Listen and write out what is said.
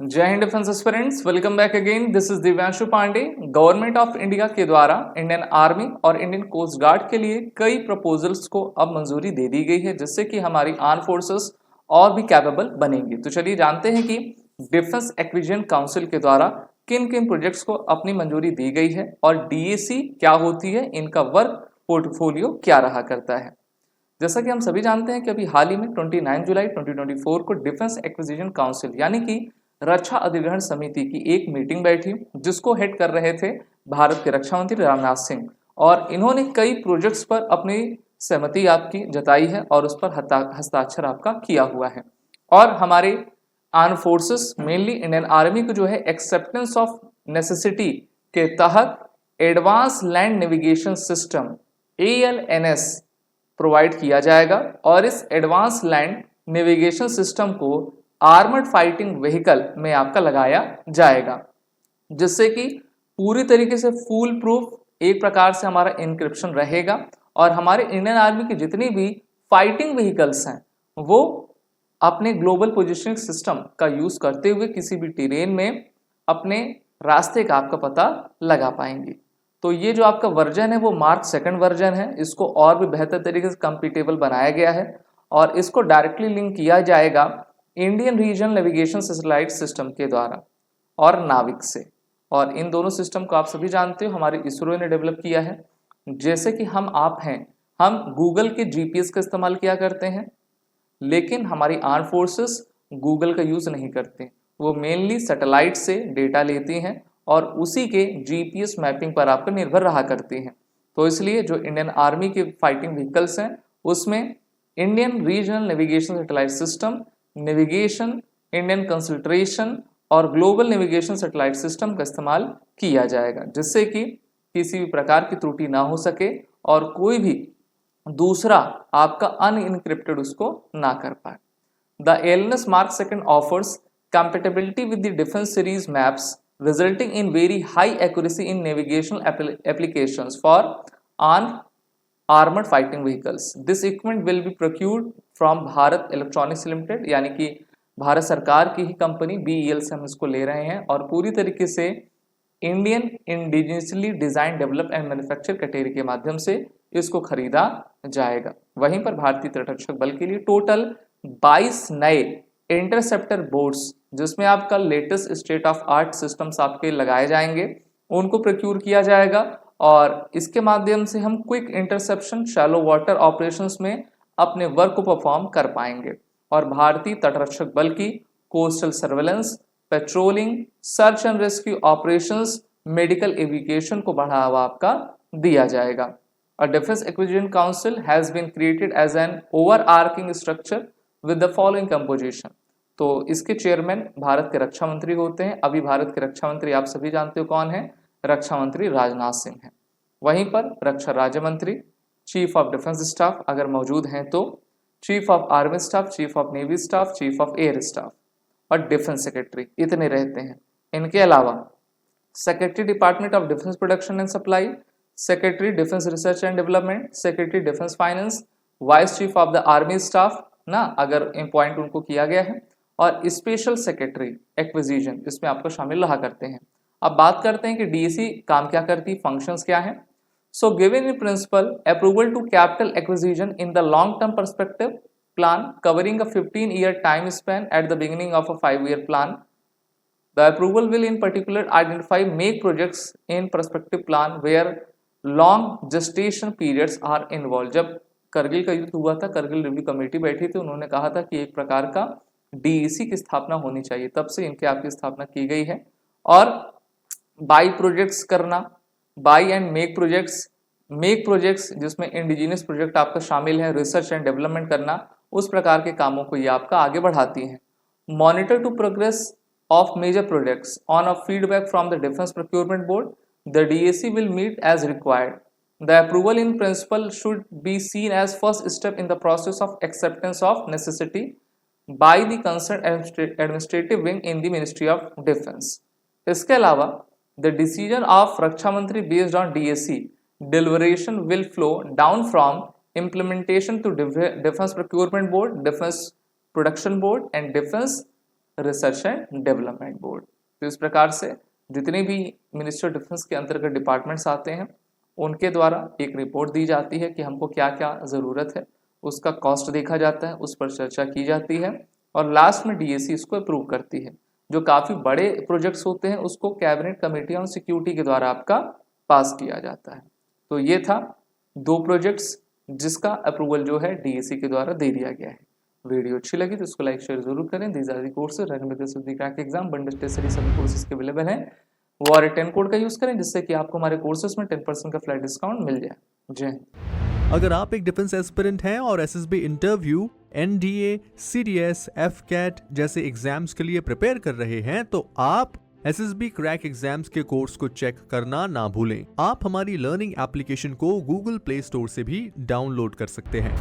जय हिंद defence aspirants, welcome back again. This is Divyanshu Pandey. Government of India के द्वारा इंडियन आर्मी और इंडियन कोस्ट गार्ड के लिए कई प्रपोजल्स को अब मंजूरी दे दी गई है, जिससे कि हमारी आर्म फोर्सेस और भी कैपेबल बनेंगी। तो चलिए जानते हैं कि डिफेंस एक्विजिशन काउंसिल के द्वारा किन किन प्रोजेक्ट्स को अपनी मंजूरी दी गई है और डीएसी क्या होती है, इनका वर्क पोर्टफोलियो क्या रहा करता है। जैसा कि हम सभी जानते हैं कि अभी हाल ही में 29 जुलाई 2024 को डिफेंस एक्विजिशन काउंसिल यानी कि रक्षा अधिग्रहण समिति की एक मीटिंग बैठी, जिसको हेड कर रहे थे भारत के रक्षा मंत्री राजनाथ सिंह, और इन्होंने कई प्रोजेक्ट्स पर अपनी सहमति आपकी जताई है और उस पर हस्ताक्षर आपका किया हुआ है। और हमारे arm forces mainly Indian army को जो है एक्सेप्टेंस ऑफ नेसेसिटी के तहत advance land navigation system ALNS provide किया जाएगा और इस एडवांस लैंड नेविगेशन सिस्टम को आर्मर्ड फाइटिंग व्हीकल में आपका लगाया जाएगा, जिससे कि पूरी तरीके से फुल प्रूफ एक प्रकार से हमारा इंक्रिप्शन रहेगा और हमारे इंडियन आर्मी की जितनी भी फाइटिंग व्हीकल्स हैं वो अपने ग्लोबल पोजिशनिंग सिस्टम का यूज करते हुए किसी भी टेरेन में अपने रास्ते का आपका पता लगा पाएंगे। तो ये जो आपका वर्जन है वो मार्क सेकंड वर्जन है। इसको और भी बेहतर तरीके से कंपैटिबल बनाया गया है और इसको डायरेक्टली लिंक किया जाएगा Indian regional navigation satellite system के द्वारा और नाविक से। और इन दोनों सिस्टम को आप सभी जानते हो हमारे इसरो ने डेवलप किया है। जैसे कि हम आप हैं, हम गूगल के GPS का इस्तेमाल किया करते हैं, लेकिन हमारी आर्म फोर्सेस गूगल का यूज नहीं करते। वो मेनली सैटेलाइट से डेटा लेती हैं और उसी के GPS मैपिंग पर आपको निर्भर रहा करती हैं। तो इसलिए जो इंडियन आर्मी के फाइटिंग व्हीकल्स हैं उसमें Indian regional navigation satellite system, navigation, Indian कंसल्ट्रेशन और ग्लोबल नेविगेशन सैटेलाइट सिस्टम का इस्तेमाल किया जाएगा, जिससे कि किसी भी प्रकार की त्रुटि ना हो सके और कोई भी दूसरा आपका अनइनक्रिप्टेड उसको ना कर पाए। The ALNS Mark II offers compatibility with the defense series maps, resulting in very high accuracy in navigational applications for armored fighting vehicles. This equipment will be procured from Bharat Electronics Limited, यानी कि भारत सरकार की ही company BEL से हम इसको ले रहे हैं और पूरी तरीके से Indian indigenously design, develop and manufacture category के माध्यम से इसको खरीदा जाएगा। वहीं पर भारतीय तटरक्षक बल के लिए टोटल 22 नए इंटरसेप्टर बोर्ड्स, जिसमें आपका latest state of art systems आपके लगाए जाएंगे, उनको प्रोक्यूर किया जाएगा और इसके माध्यम से हम quick interception, shallow water operations में अपने वर्क को परफॉर्म कर पाएंगे। और भारतीय तटरक्षक बल की coastal surveillance, patrolling, search and rescue operations, medical evacuation को बढ़ावा आपका दिया जाएगा। A Defense Acquisition Council has been created as an overarching structure with the following composition। तो इसके चेयरमैन भारत के रक्षा मंत्री होते हैं। अभी भारत के रक्षा मंत्री आप सभी जानते हो कौन है, रक्षा मंत्री राजनाथ सिंह हैं। वहीं पर रक्षा राज्य मंत्री, चीफ ऑफ डिफेंस स्टाफ अगर मौजूद हैं तो, chief of army staff, chief of navy staff, chief of air staff और डिफेंस सेक्रेटरी, इतने रहते हैं। इनके अलावा secretary department of defence production and supply, secretary defence research and development, secretary defence finance, vice chief of the army staff ना अगर appoint उनको किया गया है, और स्पेशल सेक्रेटरी एक्विजिशन इसमें आपको शामिल रहा करते हैं। अब बात करते हैं कि डीएसी काम क्या करती, फंक्शंस क्या हैं। So given in principle approval to capital acquisition in the long term perspective plan covering a 15-year time span at the beginning of a 5-year plan. The approval will in particular identify make projects in prospective plan where long gestation periods are involved। जब करगिल का युद्ध हुआ था, Kargil review committee बैठी थी, उन्होंने कहा था कि एक प्रकार का डीईसी की स्थापना होनी चाहिए, तब से इनके आपकी स्थापना की गई है। और बाई प्रोजेक्ट्स करना, बाई एंड मेक प्रोजेक्ट्स जिसमें इंडिजिनियस प्रोजेक्ट आपका शामिल है, रिसर्च एंड डेवलपमेंट करना, उस प्रकार के कामों को ये आपका आगे बढ़ाती हैं। Monitor to progress of major projects on a feedback from the Defense Procurement Board, the DAC will meet as required. The approval in principle should be seen as first step in the process of acceptance of necessity by the concerned administrative wing in the Ministry of Defense. इसके अलावा the decision of रक्षा मंत्री based on DAC deliberation will flow down from implementation to Defense Procurement Board, Defense Production Board and Defense research and development board. तो इस प्रकार से जितने भी ministry of defence के अंतर्गत डिपार्टमेंट्स आते हैं उनके द्वारा एक रिपोर्ट दी जाती है कि हमको क्या क्या ज़रूरत है, उसका कॉस्ट देखा जाता है, उस पर चर्चा की जाती है और लास्ट में डीएसी इसको अप्रूव करती है। जो काफ़ी बड़े प्रोजेक्ट्स होते हैं उसको कैबिनेट कमेटी ऑन सिक्योरिटी के द्वारा आपका पास किया जाता है। तो ये था 2 प्रोजेक्ट्स जिसका अप्रूवल जो है डीएसी के द्वारा दे दिया गया है। वीडियो अच्छी लगी तो इसको लाइक शेयर जरूर करें। These are the courses run with the crack exam bundle test series सभी कोर्सेज के अवेलेबल हैं। वो और 10 कोड का यूज़ करें जिससे कि आपको हमारे कोर्सेज में 10% का फ्लैट डिस्काउंट मिल जाए। जय हिंद। अगर आप एक डिफेंस एस्पिरेंट हैं और SSB interview, NDA, CDS, AFCAT जैसे एग्जाम्स के लिए प्रिपेयर कर रहे हैं तो आप एसएसबी क्रैक एग्जाम्स के कोर्स को चेक करना ना भूलें। आप हमारी लर्निंग एप्लीकेशन को गूगल प्ले स्टोर से भी डाउनलोड कर सकते हैं।